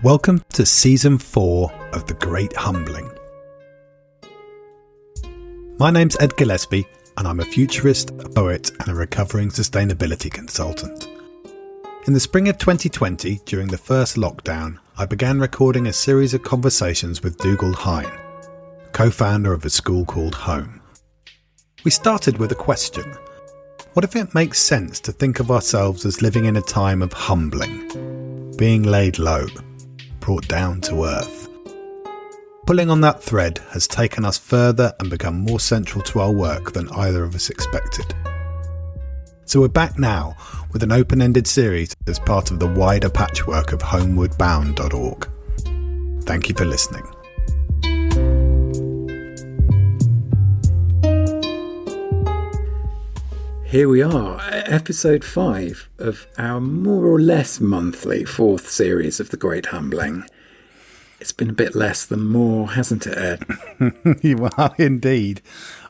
Welcome to Season 4 of The Great Humbling. My name's Ed Gillespie, and I'm a futurist, a poet, and a recovering sustainability consultant. In the spring of 2020, during the first lockdown, I began recording a series of conversations with Dougald, co-founder of a school called Home. We started with a question. What if it makes sense to think of ourselves as living in a time of humbling, being laid low, brought down to earth? Pulling on that thread has taken us further and become more central to our work than either of us expected. So we're back now with an open-ended series as part of the wider patchwork of homewardbound.org. Thank you for listening. Here we are, episode 5 of our more or less monthly 4th series of The Great Humbling. It's been a bit less than more, hasn't it, Ed? You are indeed.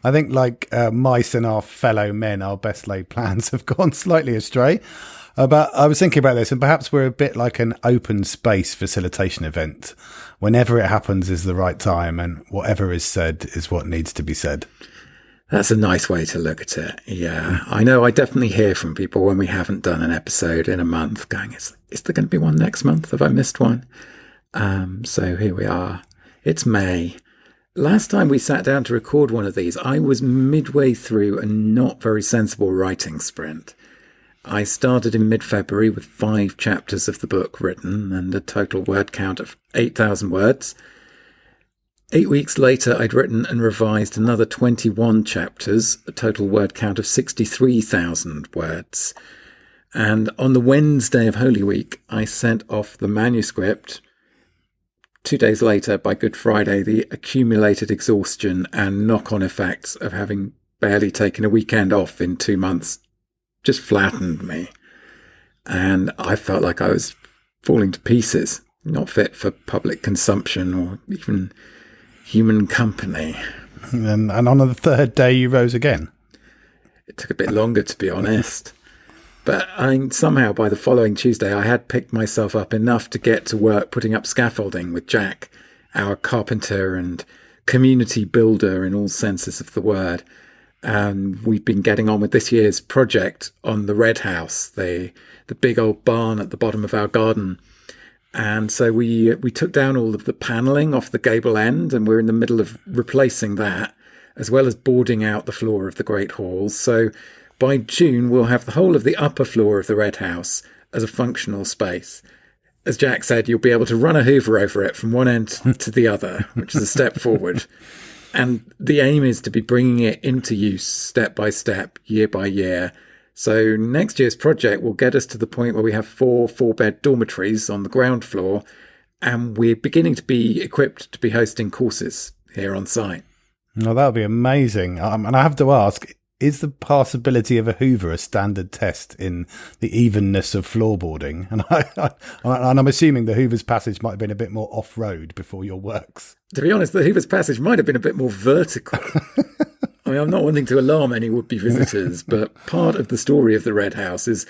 I think like mice and our fellow men, our best laid plans have gone slightly astray. But I was thinking about this, and perhaps we're a bit like an open space facilitation event. Whenever it happens is the right time, and whatever is said is what needs to be said. That's a nice way to look at it. Yeah, I know I definitely hear from people when we haven't done an episode in a month going, is there going to be one next month? Have I missed one? So here we are. It's May. Last time we sat down to record one of these, I was midway through a not very sensible writing sprint. I started in mid-February with 5 chapters of the book written and a total word count of 8,000 words. 8 weeks later, I'd written and revised another 21 chapters, a total word count of 63,000 words. And on the Wednesday of Holy Week, I sent off the manuscript. 2 days later, by Good Friday, the accumulated exhaustion and knock-on effects of having barely taken a weekend off in 2 months just flattened me. And I felt like I was falling to pieces, not fit for public consumption or even human company. And on the 3rd day you rose again? It took a bit longer, to be honest. But somehow by the following Tuesday I had picked myself up enough to get to work putting up scaffolding with Jack, our carpenter and community builder in all senses of the word. And we've been getting on with this year's project on the Red House, the big old barn at the bottom of our garden. And so we took down all of the panelling off the gable end, and we're in the middle of replacing that, as well as boarding out the floor of the Great Hall. So by June, we'll have the whole of the upper floor of the Red House as a functional space. As Jack said, you'll be able to run a Hoover over it from one end to the other, which is a step forward. And the aim is to be bringing it into use step by step, year by year. So next year's project will get us to the point where we have 4 4-bed dormitories on the ground floor, and we're beginning to be equipped to be hosting courses here on site. No, that would be amazing. And I have to ask, is the passability of a Hoover a standard test in the evenness of floorboarding? And I'm assuming the Hoover's passage might have been a bit more off-road before your works. To be honest, the Hoover's passage might have been a bit more vertical. I mean, I'm not wanting to alarm any would-be visitors, but part of the story of the Red House is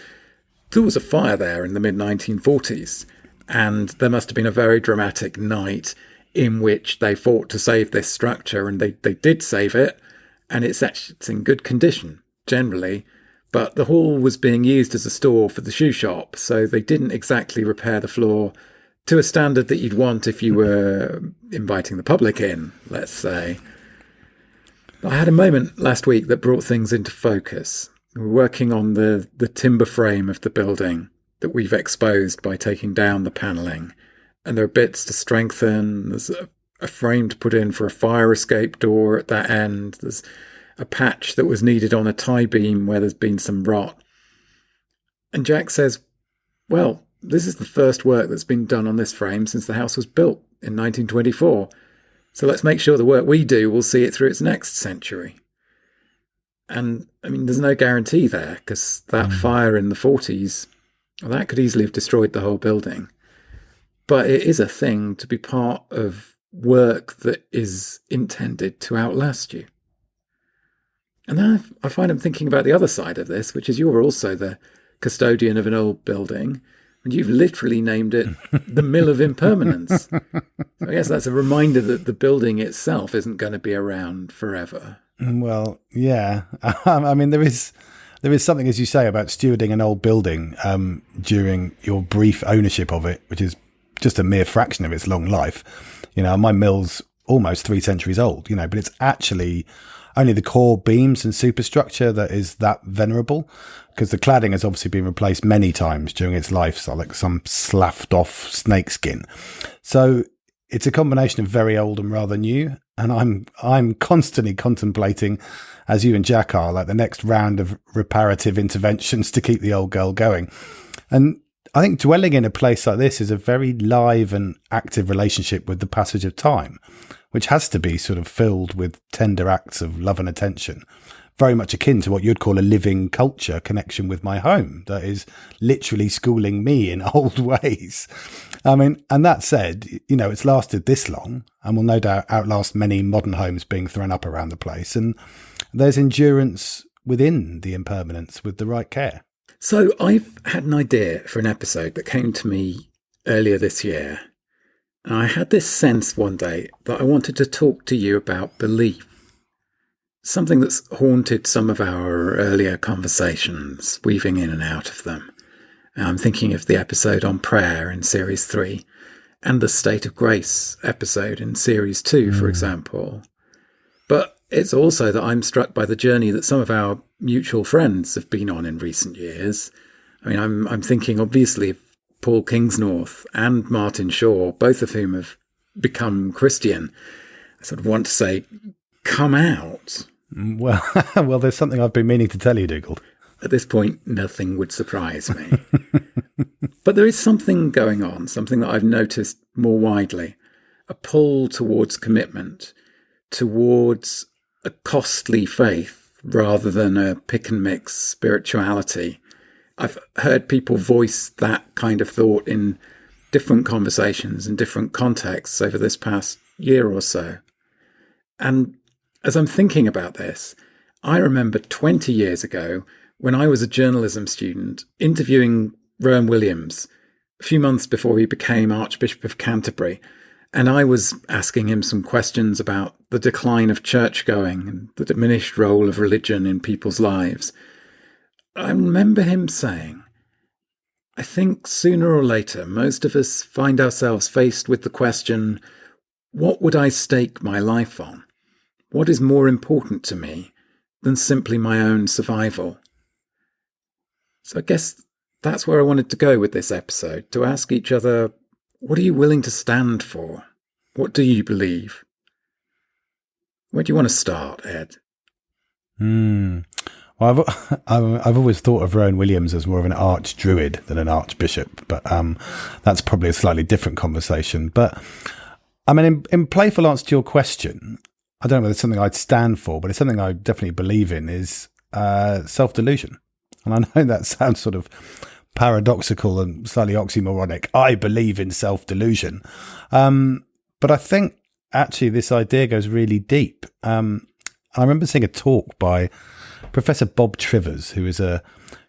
there was a fire there in the mid-1940s, and there must have been a very dramatic night in which they fought to save this structure, and they did save it, and it's in good condition, generally, but the hall was being used as a store for the shoe shop, so they didn't exactly repair the floor to a standard that you'd want if you were inviting the public in, let's say. I had a moment last week that brought things into focus. We're working on the timber frame of the building that we've exposed by taking down the panelling. And there are bits to strengthen. There's a frame to put in for a fire escape door at that end. There's a patch that was needed on a tie beam where there's been some rot. And Jack says, well, this is the first work that's been done on this frame since the house was built in 1924. So let's make sure the work we do will see it through its next century. And, I mean, there's no guarantee there, because that fire in the 40s, well, that could easily have destroyed the whole building. But it is a thing to be part of work that is intended to outlast you. And then I find I'm thinking about the other side of this, which is you're also the custodian of an old building And you've literally named it the Mill of Impermanence. So I guess that's a reminder that the building itself isn't going to be around forever. Well, yeah. I mean, there is something, as you say, about stewarding an old building during your brief ownership of it, which is just a mere fraction of its long life. You know, my mill's almost 3 centuries old, you know, but it's actually only the core beams and superstructure that is that venerable, because the cladding has obviously been replaced many times during its life, so like some slapped off snakeskin. So it's a combination of very old and rather new. And I'm constantly contemplating, as you and Jack are, like the next round of reparative interventions to keep the old girl going. And I think dwelling in a place like this is a very live and active relationship with the passage of time, which has to be sort of filled with tender acts of love and attention, very much akin to what you'd call a living culture connection with my home that is literally schooling me in old ways. I mean, and that said, you know, it's lasted this long and will no doubt outlast many modern homes being thrown up around the place. And there's endurance within the impermanence with the right care. So I've had an idea for an episode that came to me earlier this year. And I had this sense one day that I wanted to talk to you about belief. Something that's haunted some of our earlier conversations, weaving in and out of them. I'm thinking of the episode on prayer in Series 3 and the State of Grace episode in Series 2, for example. But it's also that I'm struck by the journey that some of our mutual friends have been on in recent years. I mean, I'm thinking obviously of Paul Kingsnorth and Martin Shaw, both of whom have become Christian. I sort of want to say, come out. Well, there's something I've been meaning to tell you, Dougald. At this point, nothing would surprise me. But there is something going on, something that I've noticed more widely, a pull towards commitment, towards a costly faith rather than a pick and mix spirituality. I've heard people voice that kind of thought in different conversations and different contexts over this past year or so. And as I'm thinking about this, I remember 20 years ago when I was a journalism student interviewing Rowan Williams a few months before he became Archbishop of Canterbury. And I was asking him some questions about the decline of church-going and the diminished role of religion in people's lives. I remember him saying, I think sooner or later, most of us find ourselves faced with the question, what would I stake my life on? What is more important to me than simply my own survival? So I guess that's where I wanted to go with this episode, to ask each other, what are you willing to stand for? What do you believe? Where do you want to start, Ed? Well, I've always thought of Rowan Williams as more of an arch-druid than an archbishop, but that's probably a slightly different conversation. But, I mean, in playful answer to your question, I don't know whether it's something I'd stand for, but it's something I definitely believe in, is self-delusion. And I know that sounds sort of paradoxical and slightly oxymoronic. I believe in self-delusion. But I think actually this idea goes really deep. I remember seeing a talk by Professor Bob Trivers, who is a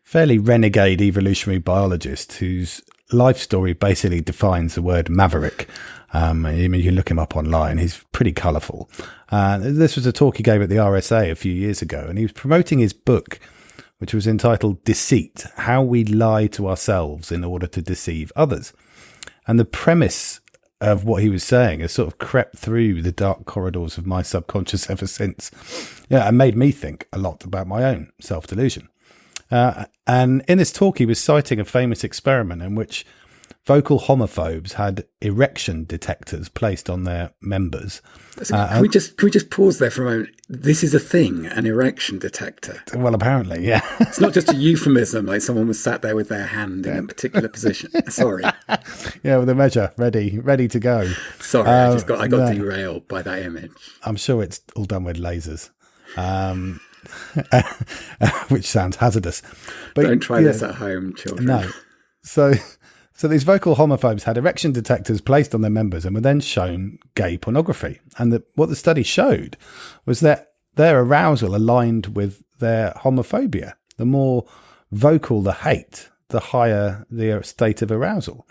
fairly renegade evolutionary biologist whose life story basically defines the word maverick. I mean, you can look him up online. He's pretty colourful. This was a talk he gave at the RSA a few years ago, and he was promoting his book, which was entitled Deceit, How We Lie to Ourselves in Order to Deceive Others. And the premise of what he was saying has sort of crept through the dark corridors of my subconscious ever since. Yeah, and made me think a lot about my own self-delusion. And in this talk, he was citing a famous experiment in which vocal homophobes had erection detectors placed on their members. Can we just pause there for a moment? This is a thing, an erection detector. Well, apparently, yeah. It's not just a euphemism, like someone was sat there with their hand in a particular position. Sorry. Yeah, with a measure ready to go. Sorry, I got derailed by that image. I'm sure it's all done with lasers, which sounds hazardous. But don't try this at home, children. No. So these vocal homophobes had erection detectors placed on their members and were then shown gay pornography. And what the study showed was that their arousal aligned with their homophobia. The more vocal the hate, the higher the state of arousal.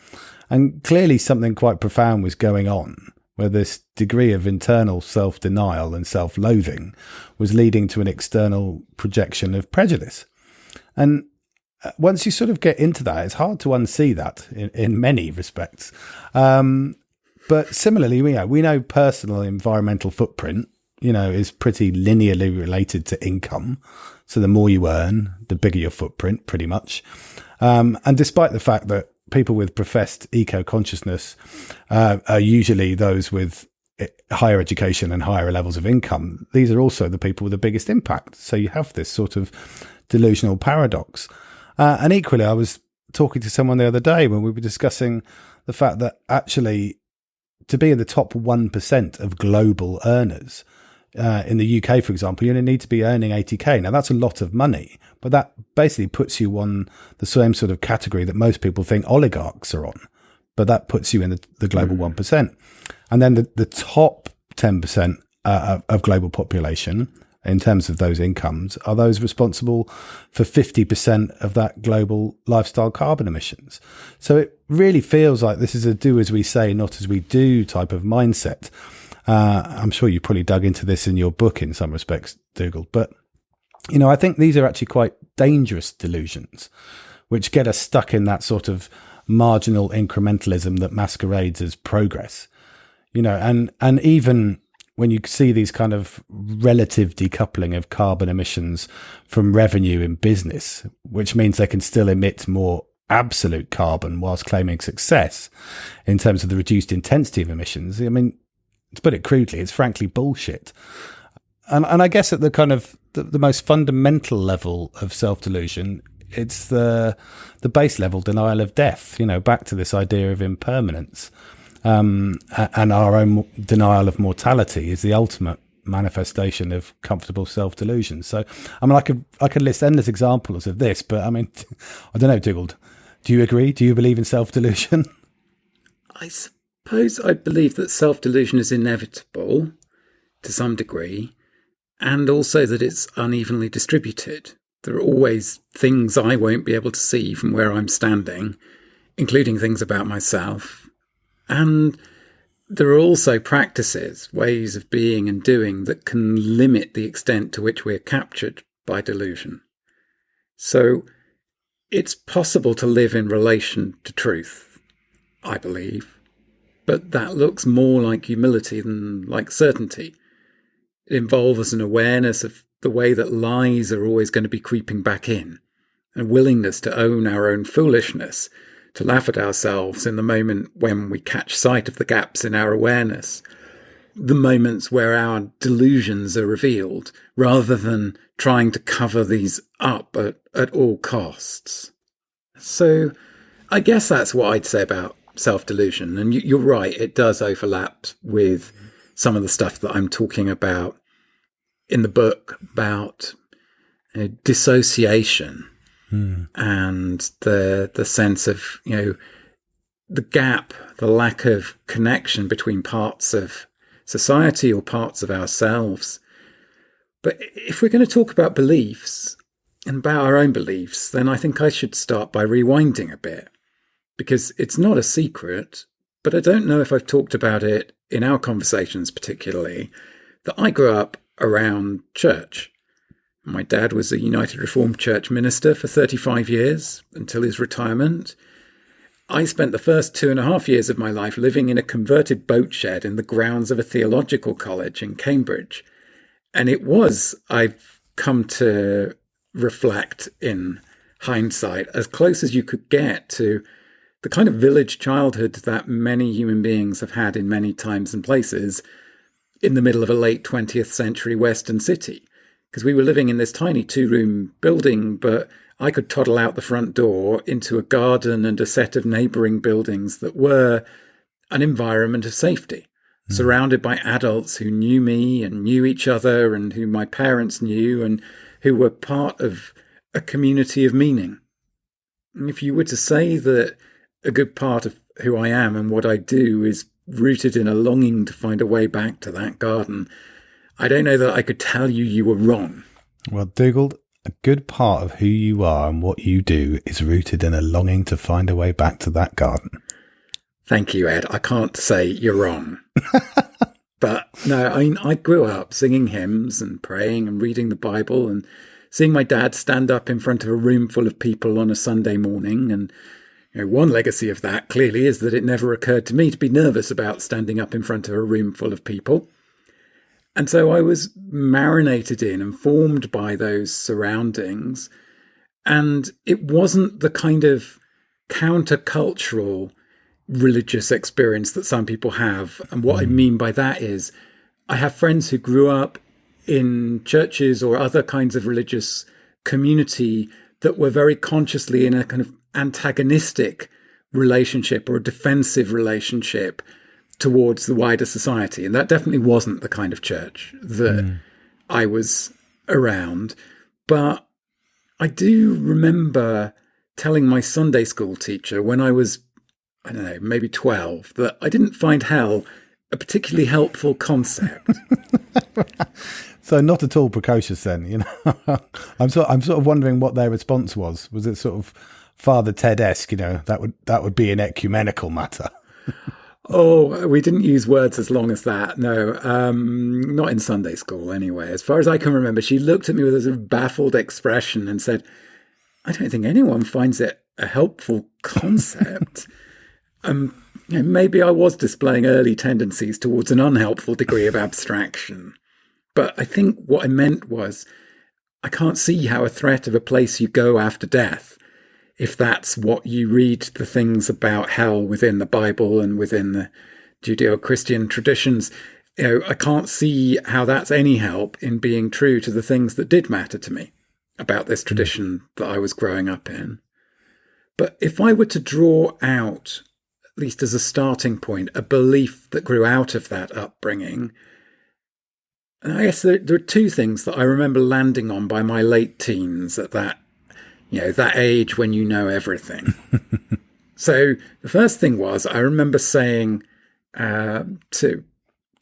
And clearly something quite profound was going on, where this degree of internal self-denial and self-loathing was leading to an external projection of prejudice. And once you sort of get into that, it's hard to unsee that in many respects. But similarly, we know personal environmental footprint, is pretty linearly related to income. So the more you earn, the bigger your footprint, pretty much. And despite the fact that people with professed eco-consciousness are usually those with higher education and higher levels of income, these are also the people with the biggest impact. So you have this sort of delusional paradox. And equally, I was talking to someone the other day when we were discussing the fact that actually to be in the top 1% of global earners, in the UK, for example, you only need to be earning 80k. Now, that's a lot of money, but that basically puts you on the same sort of category that most people think oligarchs are on. But that puts you in the global 1%. And then the top 10% of global population, in terms of those incomes, are those responsible for 50% of that global lifestyle carbon emissions. So it really feels like this is a do as we say, not as we do type of mindset. I'm sure you probably dug into this in your book in some respects, Dougald, but I think these are actually quite dangerous delusions, which get us stuck in that sort of marginal incrementalism that masquerades as progress. And even when you see these kind of relative decoupling of carbon emissions from revenue in business, which means they can still emit more absolute carbon whilst claiming success in terms of the reduced intensity of emissions. I mean, to put it crudely, it's frankly bullshit. And I guess at the kind of the most fundamental level of self-delusion, it's the base level denial of death, back to this idea of impermanence. And our own denial of mortality is the ultimate manifestation of comfortable self-delusion. So, I mean, I could list endless examples of this, but I mean, I don't know, Dougald, do you agree? Do you believe in self-delusion? I suppose I believe that self-delusion is inevitable to some degree, and also that it's unevenly distributed. There are always things I won't be able to see from where I'm standing, including things about myself. And there are also practices, ways of being and doing that can limit the extent to which we're captured by delusion. So it's possible to live in relation to truth, I believe, but that looks more like humility than like certainty. It involves an awareness of the way that lies are always going to be creeping back in, and willingness to own our own foolishness, to laugh at ourselves in the moment when we catch sight of the gaps in our awareness, the moments where our delusions are revealed, rather than trying to cover these up at all costs. So I guess that's what I'd say about self-delusion. And you're right, it does overlap with some of the stuff that I'm talking about in the book about dissociation. And the sense of, the gap, the lack of connection between parts of society or parts of ourselves. But if we're going to talk about beliefs and about our own beliefs, then I think I should start by rewinding a bit, because it's not a secret, but I don't know if I've talked about it in our conversations particularly, that I grew up around church. My dad was a United Reformed Church minister for 35 years until his retirement. I spent the first 2.5 years of my life living in a converted boat shed in the grounds of a theological college in Cambridge. And it was, I've come to reflect in hindsight, as close as you could get to the kind of village childhood that many human beings have had in many times and places in the middle of a late 20th century Western city. Because we were living in this tiny 2-room building, but I could toddle out the front door into a garden and a set of neighbouring buildings that were an environment of safety, surrounded by adults who knew me and knew each other and who my parents knew and who were part of a community of meaning. And if you were to say that a good part of who I am and what I do is rooted in a longing to find a way back to that garden, I don't know that I could tell you were wrong. Well, Dougald, A good part of who you are and what you do is rooted in a longing to find a way back to that garden. Thank you, Ed. I can't say you're wrong. But no, I mean, I grew up singing hymns and praying and reading the Bible and seeing my dad stand up in front of a room full of people on a Sunday morning. And one legacy of that clearly is that it never occurred to me to be nervous about standing up in front of a room full of people. And so I was marinated in and formed by those surroundings. And it wasn't the kind of countercultural religious experience that some people have. And what I mean by that is I have friends who grew up in churches or other kinds of religious community that were very consciously in a kind of antagonistic relationship or a defensive relationship towards the wider society. And that definitely wasn't the kind of church that I was around. But I do remember telling my Sunday school teacher when I was, I don't know, maybe 12, that I didn't find hell a particularly helpful concept. So not at all precocious then, I'm sort of wondering what their response was. Was it sort of Father Ted-esque, that would be an ecumenical matter? Oh, we didn't use words as long as that. No, not in Sunday school anyway. As far as I can remember, she looked at me with a sort of baffled expression and said, I don't think anyone finds it a helpful concept. Maybe I was displaying early tendencies towards an unhelpful degree of abstraction. But I think what I meant was, I can't see how a threat of a place you go after death, if that's what you read the things about hell within the Bible and within the Judeo-Christian traditions, I can't see how that's any help in being true to the things that did matter to me about this tradition that I was growing up in. But if I were to draw out, at least as a starting point, a belief that grew out of that upbringing, and I guess there are two things that I remember landing on by my late teens at that age when you know everything. So the first thing was, I remember saying to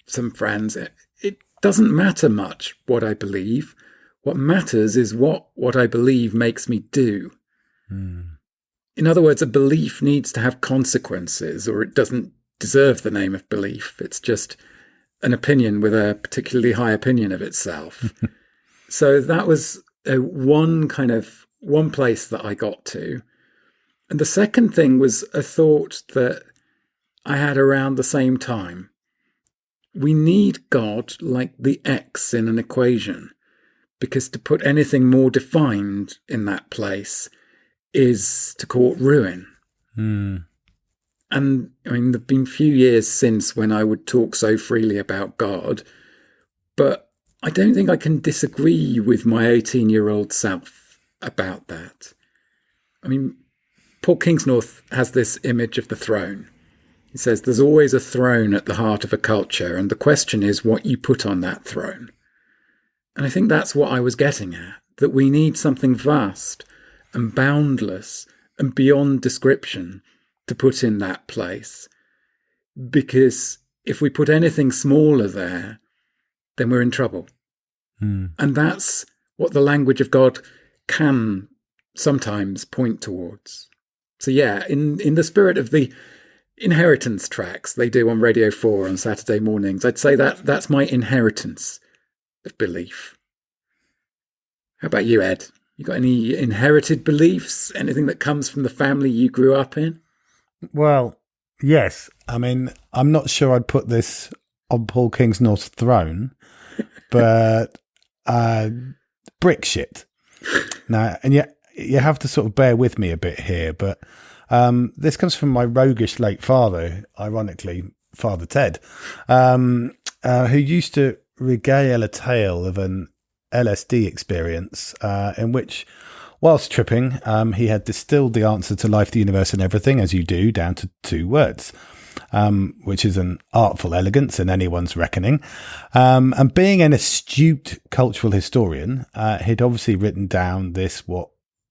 some friends, it doesn't matter much what I believe. What matters is what I believe makes me do. In other words, a belief needs to have consequences, or it doesn't deserve the name of belief. It's just an opinion with a particularly high opinion of itself. So that was one place that I got to. And the second thing was a thought that I had around the same time. We need God like the X in an equation, because to put anything more defined in that place is to court ruin. And I mean, there've been few years since when I would talk so freely about God, but I don't think I can disagree with my 18-year-old self about that. I mean, Paul Kingsnorth has this image of the throne. He says there's always a throne at the heart of a culture, and the question is what you put on that throne. And I think that's what I was getting at, that we need something vast and boundless and beyond description to put in that place. Because if we put anything smaller there, then we're in trouble. And that's what the language of God can sometimes point towards. So yeah, in the spirit of the inheritance tracks they do on Radio 4 on Saturday mornings, I'd say that's my inheritance of belief. How about you, Ed? You got any inherited beliefs? Anything that comes from the family you grew up in? Well, yes. I mean, I'm not sure I'd put this on Paul Kingsnorth's throne, but Brickshit. Now, and yet you have to sort of bear with me a bit here, but this comes from my roguish late father, ironically, Father Ted, who used to regale a tale of an LSD experience in which, whilst tripping, he had distilled the answer to life, the universe and everything, as you do, down to 2 words, which is an artful elegance in anyone's reckoning. And being an astute cultural historian, he'd obviously written down this, what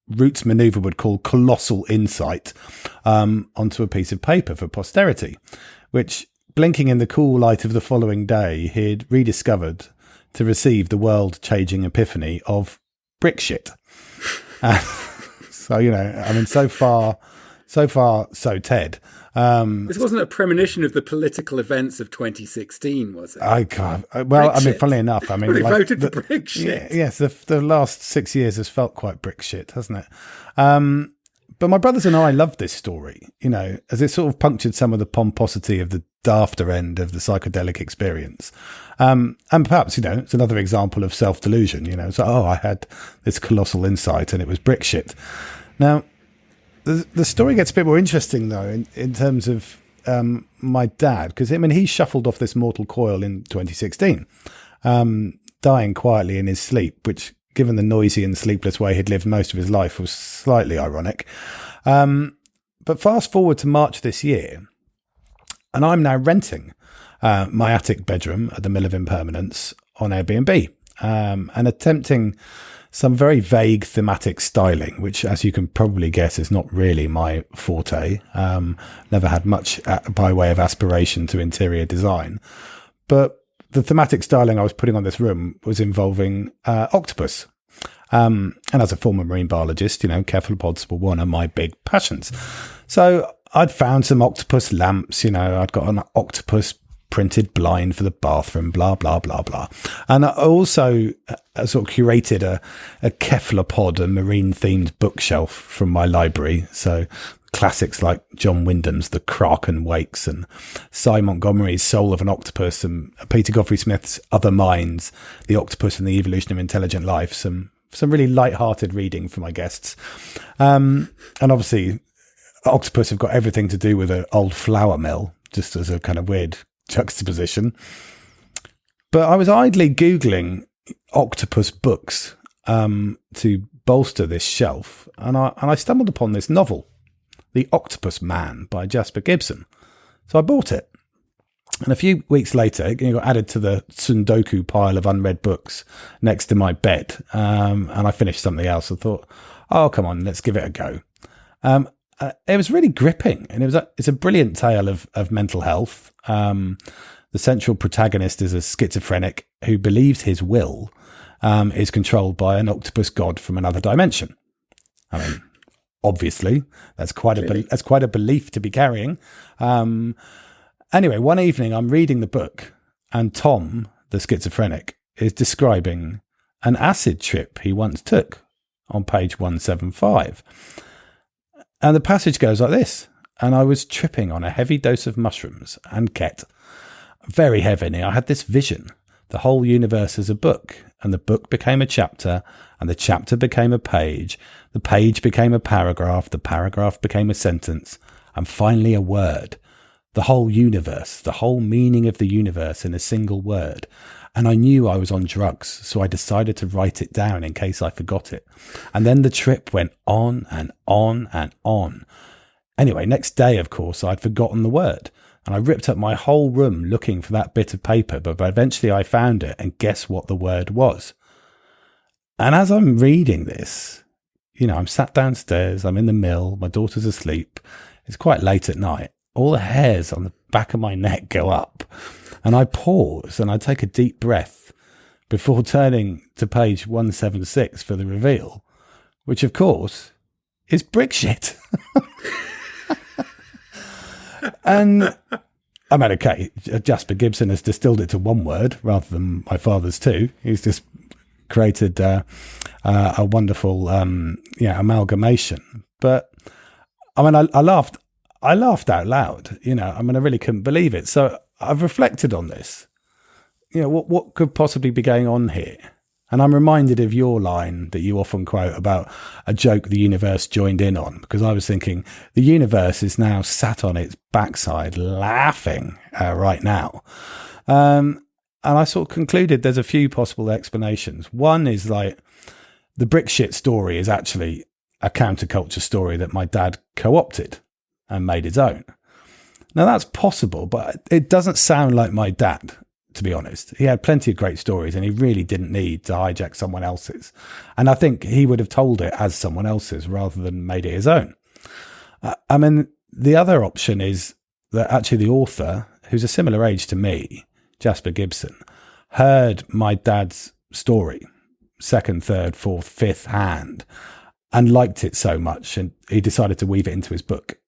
Roots Maneuver would call colossal insight, onto a piece of paper for posterity, which, blinking in the cool light of the following day, he'd rediscovered to receive the world-changing epiphany of Brickshit. So, I mean, so far, so Ted. This wasn't a premonition of the political events of 2016, was it? I can't. Well, Brickshit. I mean, funnily enough, I mean, they voted for Brickshit. Yes, the last 6 years has felt quite Brickshit, hasn't it? But my brothers and I loved this story, as it sort of punctured some of the pomposity of the dafter end of the psychedelic experience. And perhaps, it's another example of self-delusion, So, I had this colossal insight and it was Brickshit. Now, the story gets a bit more interesting, though, in terms of my dad, because, he shuffled off this mortal coil in 2016, dying quietly in his sleep, which, given the noisy and sleepless way he'd lived most of his life, was slightly ironic. But fast forward to March this year, and I'm now renting my attic bedroom at the Mill of Impermanence on Airbnb, and attempting some very vague thematic styling, which, as you can probably guess, is not really my forte. Never had much by way of aspiration to interior design. But the thematic styling I was putting on this room was involving octopus. And as a former marine biologist, cephalopods were one of my big passions. So I'd found some octopus lamps, I'd got an octopus printed blind for the bathroom, blah, blah, blah, blah. And I also sort of curated a cephalopod, a marine-themed bookshelf from my library. So classics like John Wyndham's The Kraken Wakes and Cy Montgomery's Soul of an Octopus and Peter Godfrey Smith's Other Minds, The Octopus and the Evolution of Intelligent Life. Some really light-hearted reading for my guests. And obviously, octopus have got everything to do with an old flour mill, just as a kind of weird juxtaposition. But I was idly Googling octopus books to bolster this shelf, and I stumbled upon this novel, The Octopus Man by Jasper Gibson. So I bought it. And a few weeks later, it got added to the Sundoku pile of unread books next to my bed. And I finished something else. I thought, oh, come on, let's give it a go. It was really gripping, and it's a brilliant tale of mental health. The central protagonist is a schizophrenic who believes his will is controlled by an octopus god from another dimension. I mean, obviously, that's quite a belief to be carrying. Anyway, one evening I'm reading the book, and Tom, the schizophrenic, is describing an acid trip he once took on page 175. And the passage goes like this: and I was tripping on a heavy dose of mushrooms and ket. Very heavy. I had this vision. The whole universe is a book, and the book became a chapter, and the chapter became a page. The page became a paragraph. The paragraph became a sentence, and finally a word. The whole universe, the whole meaning of the universe in a single word. And I knew I was on drugs, so I decided to write it down in case I forgot it. And then the trip went on and on and on. Anyway, next day, of course, I'd forgotten the word. And I ripped up my whole room looking for that bit of paper, but eventually I found it, and guess what the word was? And as I'm reading this, I'm sat downstairs, I'm in the mill, my daughter's asleep, it's quite late at night. All the hairs on the back of my neck go up, and I pause and I take a deep breath before turning to page 176 for the reveal, which of course is Brickshit. And I mean, okay, Jasper Gibson has distilled it to one word rather than my father's two. He's just created a wonderful amalgamation. But I mean, I laughed out loud. I mean, I really couldn't believe it. So I've reflected on this. What could possibly be going on here? And I'm reminded of your line that you often quote about a joke the universe joined in on, because I was thinking the universe is now sat on its backside laughing right now. And I sort of concluded there's a few possible explanations. One is like the Brickshit story is actually a counterculture story that my dad co-opted and made his own. Now that's possible, but it doesn't sound like my dad, to be honest. He had plenty of great stories and he really didn't need to hijack someone else's. And I think he would have told it as someone else's rather than made it his own. I mean, the other option is that actually the author, who's a similar age to me, Jasper Gibson, heard my dad's story, second, third, fourth, fifth hand and liked it so much, and he decided to weave it into his book.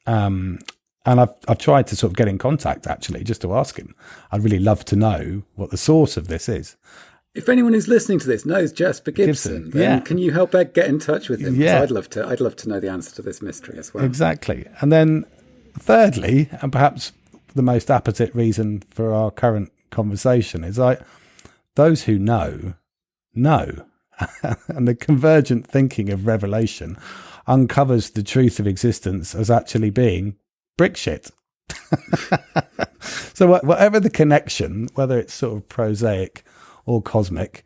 And I've tried to sort of get in contact, actually, just to ask him. I'd really love to know what the source of this is. If anyone who's listening to this knows Jasper Gibson, then can you help get in touch with him? Yeah. I'd love to know the answer to this mystery as well. Exactly. And then thirdly, and perhaps the most apposite reason for our current conversation, is like those who know. And the convergent thinking of revelation uncovers the truth of existence as actually being Brickshit. So whatever the connection, whether it's sort of prosaic or cosmic,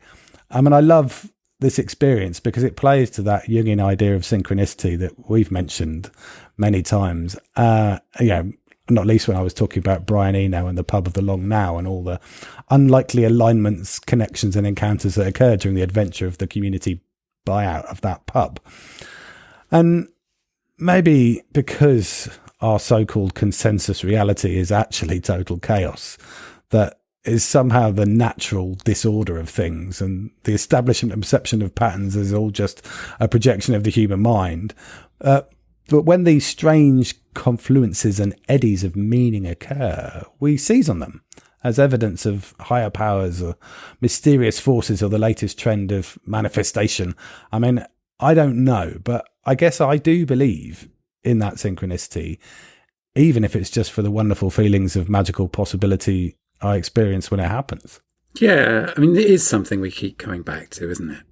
I mean, I love this experience because it plays to that Jungian idea of synchronicity that we've mentioned many times. Not least when I was talking about Brian Eno and the pub of the Long Now and all the unlikely alignments, connections and encounters that occurred during the adventure of the community buyout of that pub. And maybe because our so-called consensus reality is actually total chaos, that is somehow the natural disorder of things, and the establishment and perception of patterns is all just a projection of the human mind. But when these strange confluences and eddies of meaning occur, we seize on them as evidence of higher powers or mysterious forces or the latest trend of manifestation. I mean, I don't know, but I guess I do believe in that synchronicity, even if it's just for the wonderful feelings of magical possibility I experience when it happens. Yeah, I mean, it is something we keep coming back to, isn't it?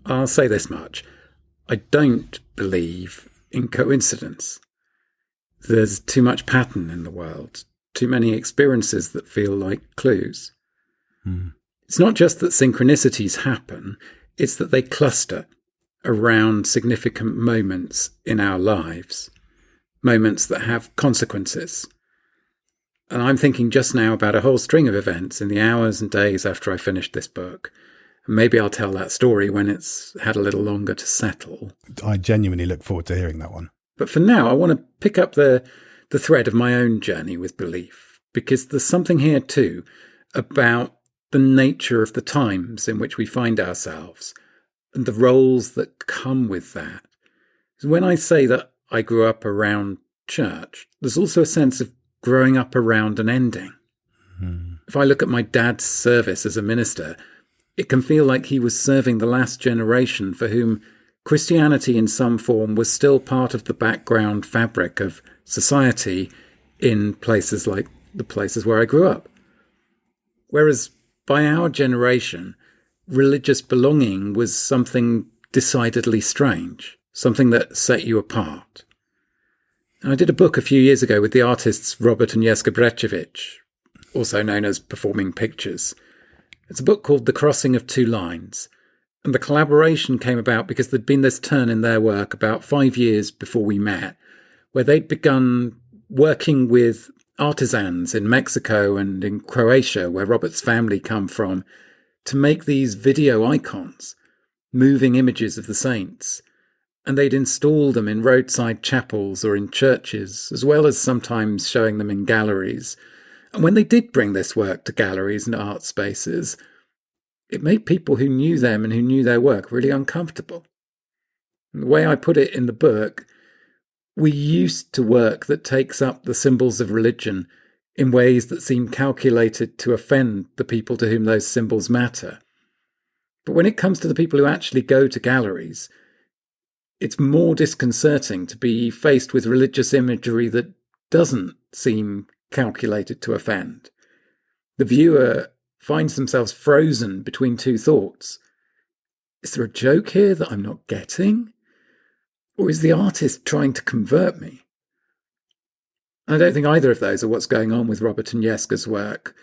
I'll say this much. I don't believe in coincidence. There's too much pattern in the world, too many experiences that feel like clues. It's not just that synchronicities happen, it's that they cluster around significant moments in our lives, moments that have consequences. And I'm thinking just now about a whole string of events in the hours and days after I finished this book. And maybe I'll tell that story when it's had a little longer to settle. I genuinely look forward to hearing that one. But for now, I want to pick up the thread of my own journey with belief, because there's something here too about the nature of the times in which we find ourselves and the roles that come with that. When I say that I grew up around church, there's also a sense of growing up around an ending. If I look at my dad's service as a minister, it can feel like he was serving the last generation for whom Christianity in some form was still part of the background fabric of society in places like the places where I grew up. Whereas by our generation, religious belonging was something decidedly strange, something that set you apart. And I did a book a few years ago with the artists Robert and Jeska Brečević, also known as Performing Pictures. It's a book called The Crossing of Two Lines, and the collaboration came about because there'd been this turn in their work about 5 years before we met, where they'd begun working with artisans in Mexico and in Croatia, where Robert's family come from, to make these video icons, moving images of the saints. And they'd install them in roadside chapels or in churches, as well as sometimes showing them in galleries. And when they did bring this work to galleries and art spaces, it made people who knew them and who knew their work really uncomfortable. And the way I put it in the book, we're used to work that takes up the symbols of religion in ways that seem calculated to offend the people to whom those symbols matter. But when it comes to the people who actually go to galleries, it's more disconcerting to be faced with religious imagery that doesn't seem calculated to offend. The viewer finds themselves frozen between two thoughts. Is there a joke here that I'm not getting? Or is the artist trying to convert me? I don't think either of those are what's going on with Robert and Jeska's work,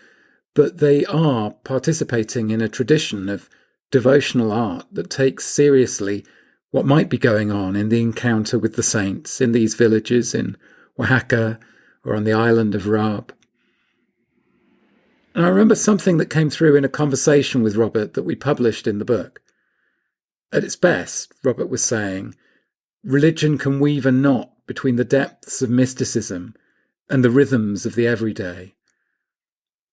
but they are participating in a tradition of devotional art that takes seriously what might be going on in the encounter with the saints in these villages in Oaxaca or on the island of Raab. And I remember something that came through in a conversation with Robert that we published in the book. At its best, Robert was saying, religion can weave a knot between the depths of mysticism and the rhythms of the everyday.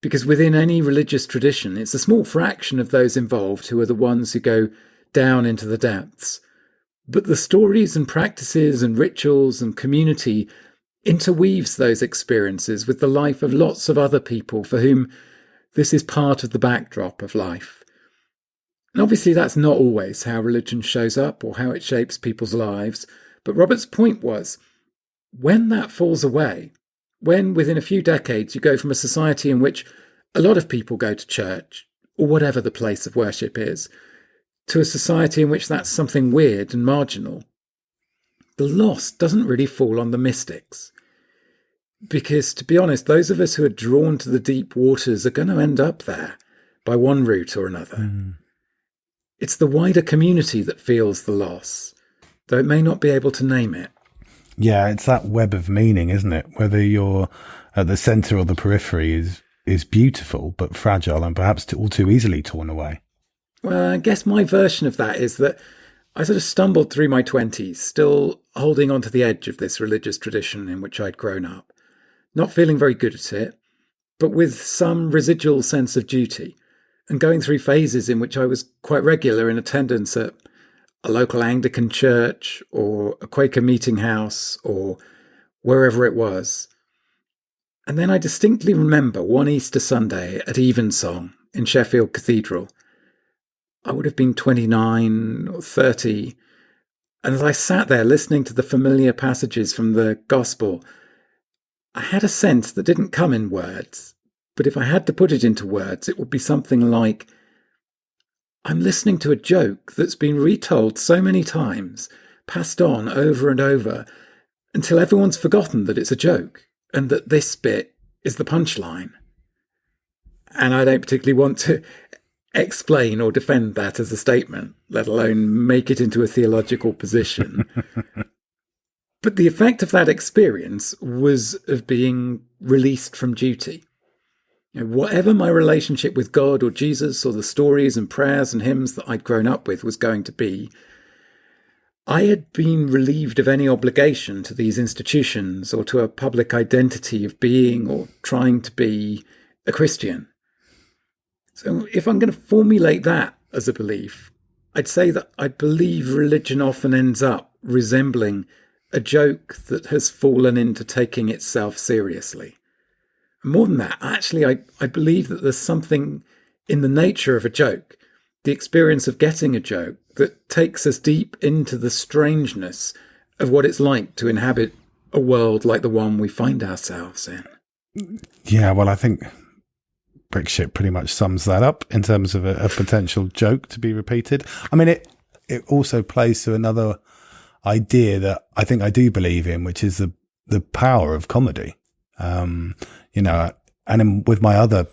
Because within any religious tradition, it's a small fraction of those involved who are the ones who go down into the depths. But the stories and practices and rituals and community interweaves those experiences with the life of lots of other people for whom this is part of the backdrop of life. And obviously that's not always how religion shows up or how it shapes people's lives. But Robert's point was, when that falls away, when within a few decades you go from a society in which a lot of people go to church, or whatever the place of worship is, to a society in which that's something weird and marginal, the loss doesn't really fall on the mystics. Because, to be honest, those of us who are drawn to the deep waters are going to end up there by one route or another. Mm. It's the wider community that feels the loss, though it may not be able to name it. Yeah, it's that web of meaning, isn't it? Whether you're at the centre or the periphery is beautiful, but fragile and perhaps all too easily torn away. Well, I guess my version of that is that I sort of stumbled through my 20s, still holding onto the edge of this religious tradition in which I'd grown up, not feeling very good at it, but with some residual sense of duty, and going through phases in which I was quite regular in attendance at a local Anglican church or a Quaker meeting house or wherever it was. And then I distinctly remember one Easter Sunday at Evensong in Sheffield Cathedral. I would have been 29 or 30. And as I sat there listening to the familiar passages from the Gospel, I had a sense that didn't come in words. But if I had to put it into words, it would be something like, I'm listening to a joke that's been retold so many times, passed on over and over, until everyone's forgotten that it's a joke and that this bit is the punchline. And I don't particularly want to explain or defend that as a statement, let alone make it into a theological position. But the effect of that experience was of being released from duty. You know, whatever my relationship with God or Jesus or the stories and prayers and hymns that I'd grown up with was going to be, I had been relieved of any obligation to these institutions or to a public identity of being or trying to be a Christian. So if I'm going to formulate that as a belief, I'd say that I believe religion often ends up resembling a joke that has fallen into taking itself seriously. More than that, actually, I believe that there's something in the nature of a joke, the experience of getting a joke, that takes us deep into the strangeness of what it's like to inhabit a world like the one we find ourselves in. Yeah, well, I think Brickshit pretty much sums that up in terms of a potential joke to be repeated. I mean, it also plays to another idea that I think I do believe in, which is the power of comedy. You know, and with my other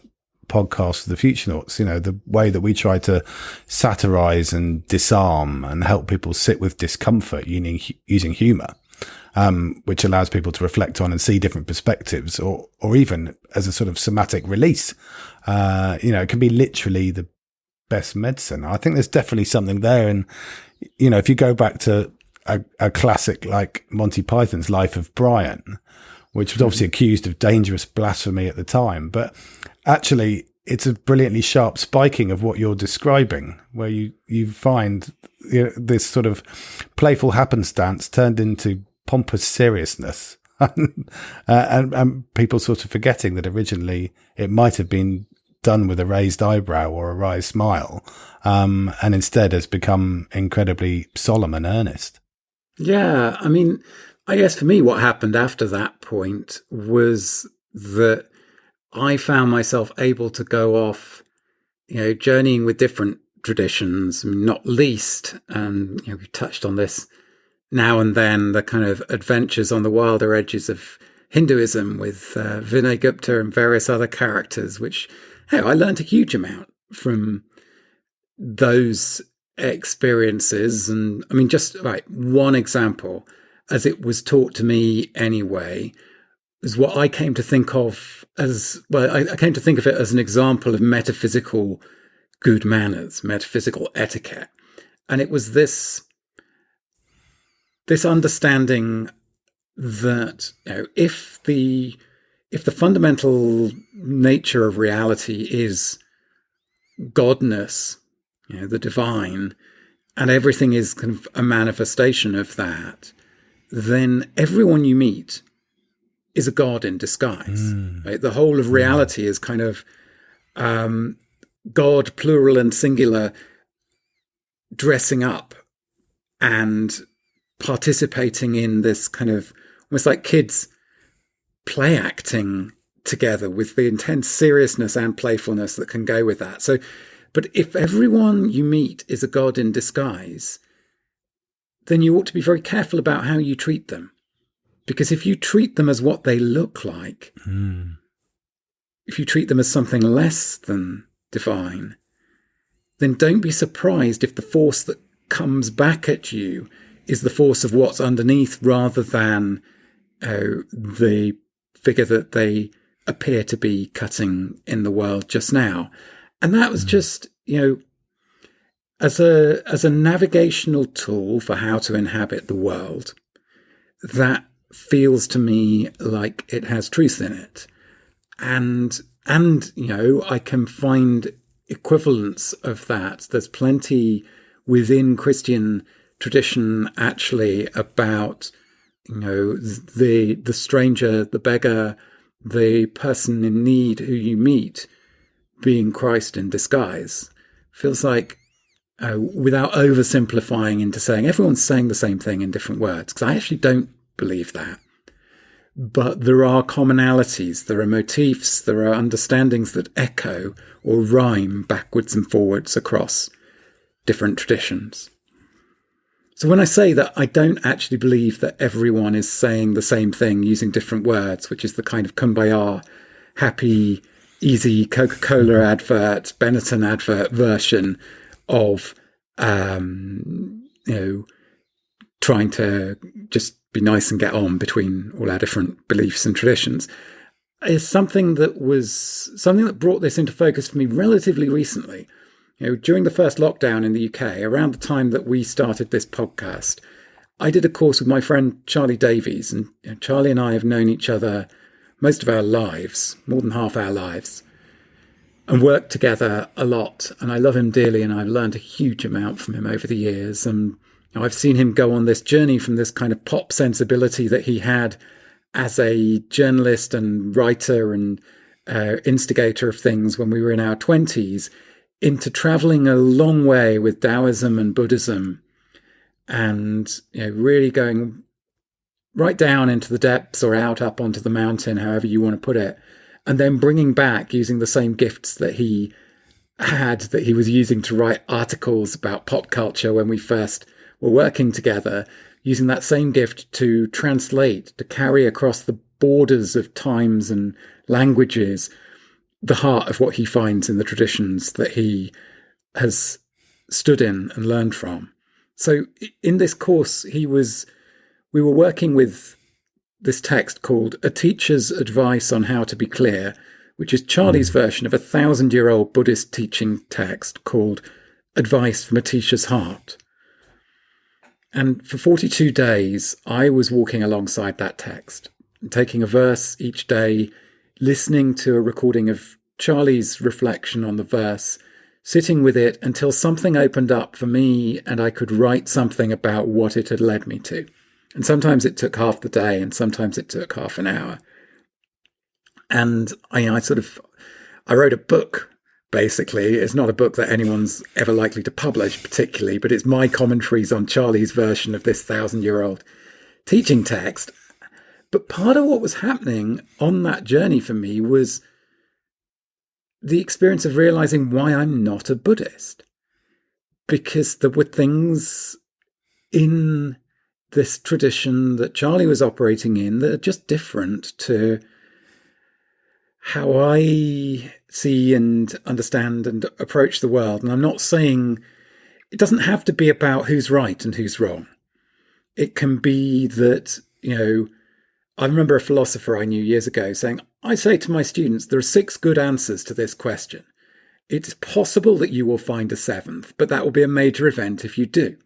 podcast, The Futurenauts, you know, the way that we try to satirize and disarm and help people sit with discomfort using humor, which allows people to reflect on and see different perspectives, or even as a sort of somatic release. You know, it can be literally the best medicine. I think there's definitely something there. And, you know, if you go back to a classic like Monty Python's Life of Brian, which was obviously accused of dangerous blasphemy at the time, but actually it's a brilliantly sharp spiking of what you're describing, where you find, you know, this sort of playful happenstance turned into pompous seriousness, and people sort of forgetting that originally it might have been done with a raised eyebrow or a wry smile, and instead has become incredibly solemn and earnest. Yeah, I mean, I guess for me, what happened after that point was that I found myself able to go off, you know, journeying with different traditions, not least, and, you know, we touched on this now and then, the kind of adventures on the wilder edges of Hinduism with Vinay Gupta and various other characters, which, hey, I learned a huge amount from those experiences. And I mean, just one example, as it was taught to me anyway, is what I came to think of as, well, I came to think of it as an example of metaphysical good manners, metaphysical etiquette. And it was this understanding that, you know, if the if the fundamental nature of reality is godness, the divine, and everything is kind of a manifestation of that, then everyone you meet is a god in disguise. Right? The whole of reality is kind of God, plural and singular, dressing up and participating in this kind of almost like kids play acting together with the intense seriousness and playfulness that can go with that. So, but if everyone you meet is a god in disguise, then you ought to be very careful about how you treat them. Because if you treat them as what they look like, if you treat them as something less than divine, then don't be surprised if the force that comes back at you is the force of what's underneath rather than the figure that they appear to be cutting in the world just now. And that was just, as a navigational tool for how to inhabit the world, that feels to me like it has truth in it. And I can find equivalents of that. There's plenty within Christian tradition actually about, the stranger, the beggar, the person in need who you meet being Christ in disguise. Feels like, without oversimplifying into saying everyone's saying the same thing in different words, because I actually don't believe that. But there are commonalities, there are motifs, there are understandings that echo or rhyme backwards and forwards across different traditions. So when I say that I don't actually believe that everyone is saying the same thing using different words, which is the kind of kumbaya, happy, easy Coca-Cola advert, Benetton advert version of, trying to just be nice and get on between all our different beliefs and traditions, is something that brought this into focus for me relatively recently. During the first lockdown in the UK, around the time that we started this podcast, I did a course with my friend Charlie Davies, and Charlie and I have known each other most of our lives, more than half our lives, and worked together a lot. And I love him dearly, and I've learned a huge amount from him over the years. And I've seen him go on this journey from this kind of pop sensibility that he had as a journalist and writer and instigator of things when we were in our 20s, into traveling a long way with Taoism and Buddhism, and really going right down into the depths or out up onto the mountain, however you want to put it, and then bringing back using the same gifts that he had, that he was using to write articles about pop culture when we first were working together, using that same gift to translate, to carry across the borders of times and languages the heart of what he finds in the traditions that he has stood in and learned from. So in this course, we were working with this text called A Teacher's Advice on How to Be Clear, which is Charlie's version of a 1,000-year-old Buddhist teaching text called Advice from a Teacher's Heart. And for 42 days, I was walking alongside that text, taking a verse each day, listening to a recording of Charlie's reflection on the verse, sitting with it until something opened up for me and I could write something about what it had led me to. And sometimes it took half the day and sometimes it took half an hour. And I wrote a book, basically. It's not a book that anyone's ever likely to publish particularly, but it's my commentaries on Charlie's version of this 1,000-year-old teaching text. But part of what was happening on that journey for me was the experience of realizing why I'm not a Buddhist. Because there were things in this tradition that Charlie was operating in that are just different to how I see and understand and approach the world. And I'm not saying it doesn't have to be about who's right and who's wrong. It can be that, I remember a philosopher I knew years ago saying, I say to my students, there are 6 good answers to this question. It's possible that you will find a 7th, but that will be a major event if you do.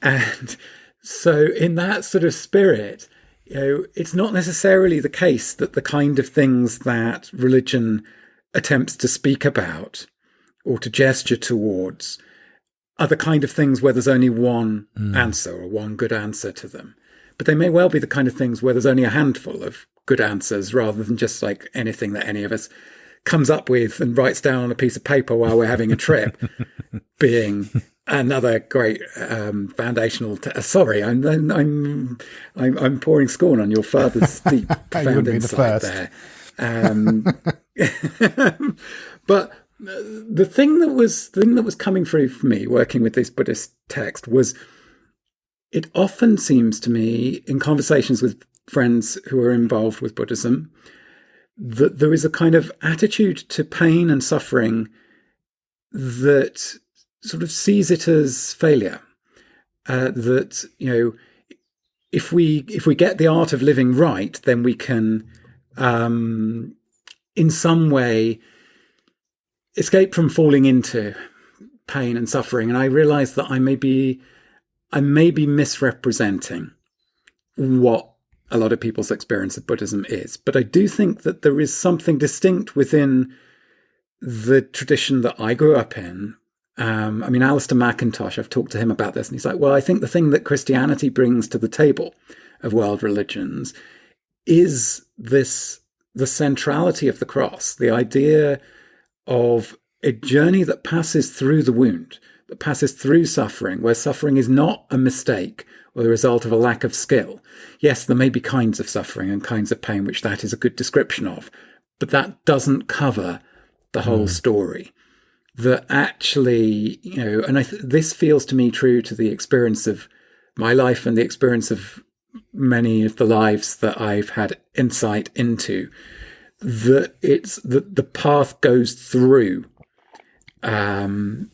And so in that sort of spirit, it's not necessarily the case that the kind of things that religion attempts to speak about or to gesture towards are the kind of things where there's only one answer or one good answer to them. But they may well be the kind of things where there's only a handful of good answers rather than just like anything that any of us comes up with and writes down on a piece of paper while we're having a trip being another great foundational. Sorry, I'm pouring scorn on your father's deep, profound insight there. But the thing that was coming through for me working with this Buddhist text was, it often seems to me in conversations with friends who are involved with Buddhism that there is a kind of attitude to pain and suffering that sort of sees it as failure. That, if we get the art of living right, then we can, in some way, escape from falling into pain and suffering. And I realize that I may be misrepresenting what a lot of people's experience of Buddhism is. But I do think that there is something distinct within the tradition that I grew up in. Alistair McIntosh, I've talked to him about this, and he's like, well, I think the thing that Christianity brings to the table of world religions is the centrality of the cross, the idea of a journey that passes through the wound, that passes through suffering, where suffering is not a mistake or the result of a lack of skill. Yes, there may be kinds of suffering and kinds of pain, which that is a good description of, but that doesn't cover the whole story. That actually, this feels to me true to the experience of my life and the experience of many of the lives that I've had insight into, that it's that the path goes through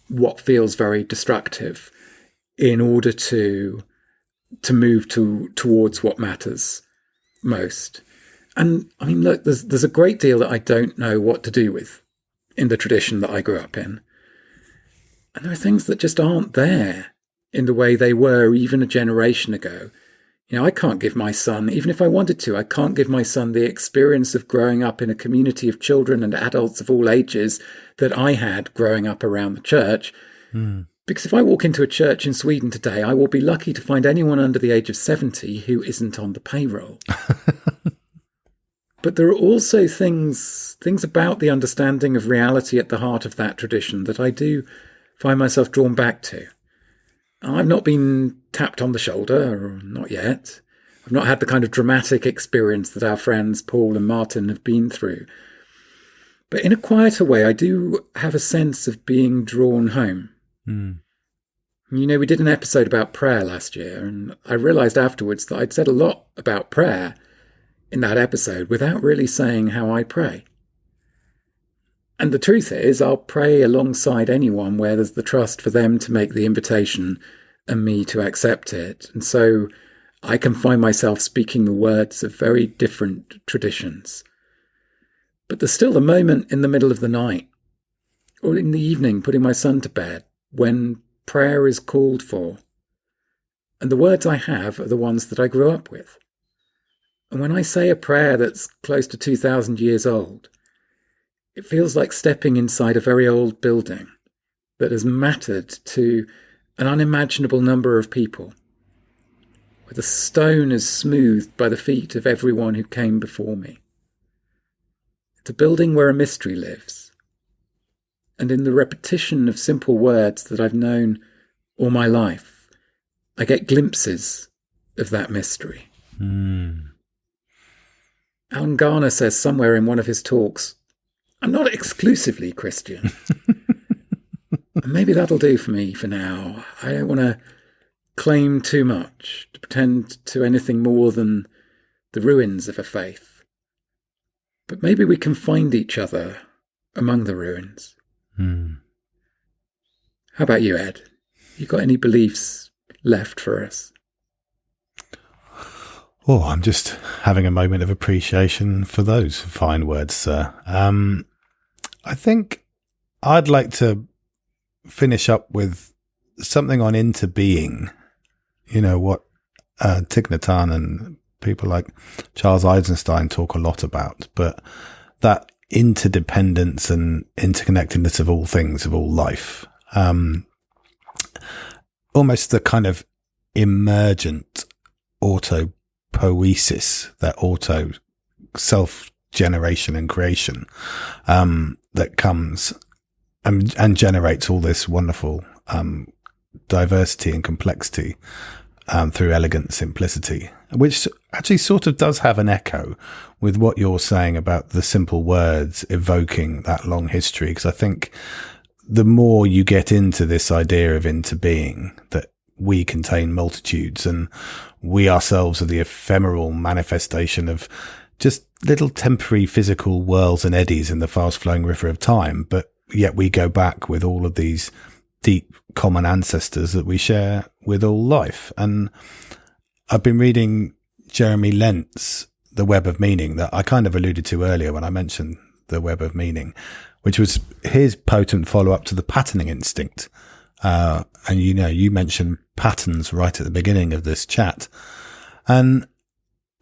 what feels very destructive in order to move towards what matters most. And I mean, look, there's a great deal that I don't know what to do with in the tradition that I grew up in. And there are things that just aren't there in the way they were even a generation ago. I can't give my son, even if I wanted to, I can't give my son the experience of growing up in a community of children and adults of all ages that I had growing up around the church. Because if I walk into a church in Sweden today, I will be lucky to find anyone under the age of 70 who isn't on the payroll. But there are also things about the understanding of reality at the heart of that tradition that I do find myself drawn back to. I've not been tapped on the shoulder, or not yet. I've not had the kind of dramatic experience that our friends Paul and Martin have been through. But in a quieter way, I do have a sense of being drawn home. We did an episode about prayer last year, and I realised afterwards that I'd said a lot about prayer in that episode without really saying how I pray. And the truth is, I'll pray alongside anyone where there's the trust for them to make the invitation and me to accept it. And so I can find myself speaking the words of very different traditions. But there's still the moment in the middle of the night or in the evening putting my son to bed when prayer is called for. And the words I have are the ones that I grew up with. And when I say a prayer that's close to 2,000 years old, it feels like stepping inside a very old building that has mattered to an unimaginable number of people, where the stone is smoothed by the feet of everyone who came before me. It's a building where a mystery lives, and in the repetition of simple words that I've known all my life, I get glimpses of that mystery. Alan Garner says somewhere in one of his talks, I'm not exclusively Christian. And maybe that'll do for me for now. I don't want to claim too much, to pretend to anything more than the ruins of a faith. But maybe we can find each other among the ruins. How about you, Ed? You got any beliefs left for us? Oh, I'm just having a moment of appreciation for those fine words, sir. I think I'd like to finish up with something on into being. What Thich Nhat Hanh and people like Charles Eisenstein talk a lot about, but that interdependence and interconnectedness of all things, of all life, almost the kind of emergent autopoiesis, that auto self-generation and creation that comes and generates all this wonderful diversity and complexity through elegant simplicity, which actually sort of does have an echo with what you're saying about the simple words evoking that long history. Because I think the more you get into this idea of interbeing, that we contain multitudes and we ourselves are the ephemeral manifestation of just little temporary physical whirls and eddies in the fast flowing river of time, but yet we go back with all of these deep common ancestors that we share with all life. And I've been reading Jeremy Lent's The Web of Meaning, that I kind of alluded to earlier when I mentioned The Web of Meaning, which was his potent follow-up to the patterning instinct. And you mentioned patterns right at the beginning of this chat. And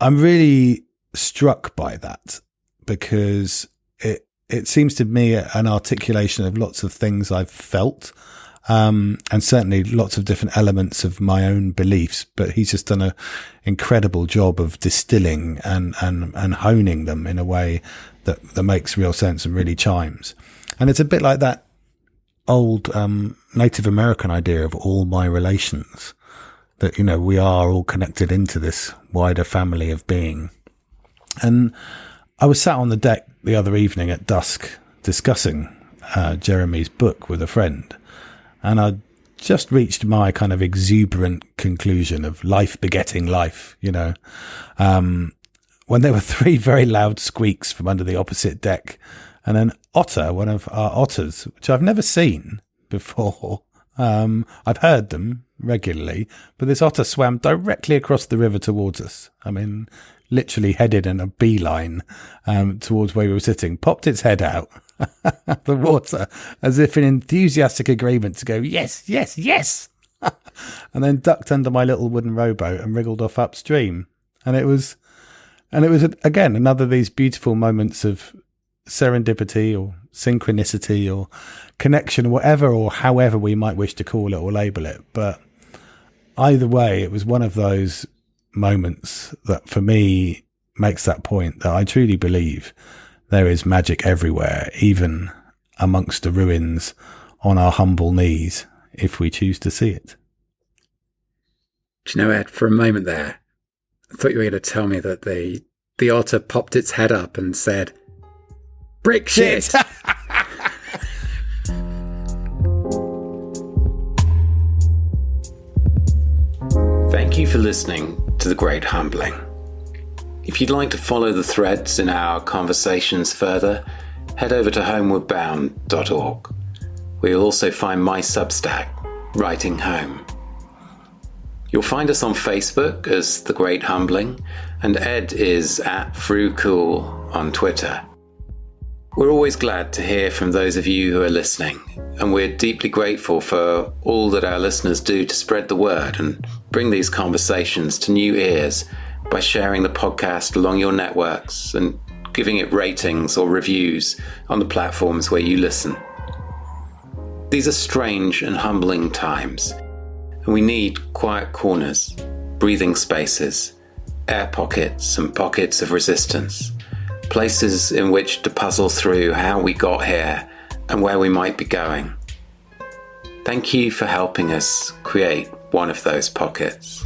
I'm really struck by that because it seems to me an articulation of lots of things I've felt, and certainly lots of different elements of my own beliefs, but he's just done an incredible job of distilling and honing them in a way that makes real sense and really chimes. And it's a bit like that old Native American idea of all my relations, that, we are all connected into this wider family of being. And I was sat on the deck the other evening at dusk discussing Jeremy's book with a friend, and I just reached my kind of exuberant conclusion of life begetting life, when there were 3 very loud squeaks from under the opposite deck, and an otter, one of our otters, which I've never seen before. I've heard them regularly, but this otter swam directly across the river towards us. I mean, literally headed in a beeline towards where we were sitting, popped its head out the water as if in enthusiastic agreement to go, yes, yes, yes, and then ducked under my little wooden rowboat and wriggled off upstream. And it was again another of these beautiful moments of serendipity or synchronicity or connection, whatever or however we might wish to call it or label it. But either way, it was one of those moments that for me makes that point that I truly believe there is magic everywhere, even amongst the ruins on our humble knees, if we choose to see it. Do you know, Ed, for a moment there, I thought you were going to tell me that the otter popped its head up and said, Brickshit! Thank you for listening to The Great Humbling. If you'd like to follow the threads in our conversations further, head over to homewardbound.org, where you'll also find my Substack, Writing Home. You'll find us on Facebook as The Great Humbling, and Ed is at FruCool on Twitter. We're always glad to hear from those of you who are listening, and we're deeply grateful for all that our listeners do to spread the word and bring these conversations to new ears by sharing the podcast along your networks and giving it ratings or reviews on the platforms where you listen. These are strange and humbling times, and we need quiet corners, breathing spaces, air pockets and pockets of resistance, places in which to puzzle through how we got here and where we might be going. Thank you for helping us create one of those pockets.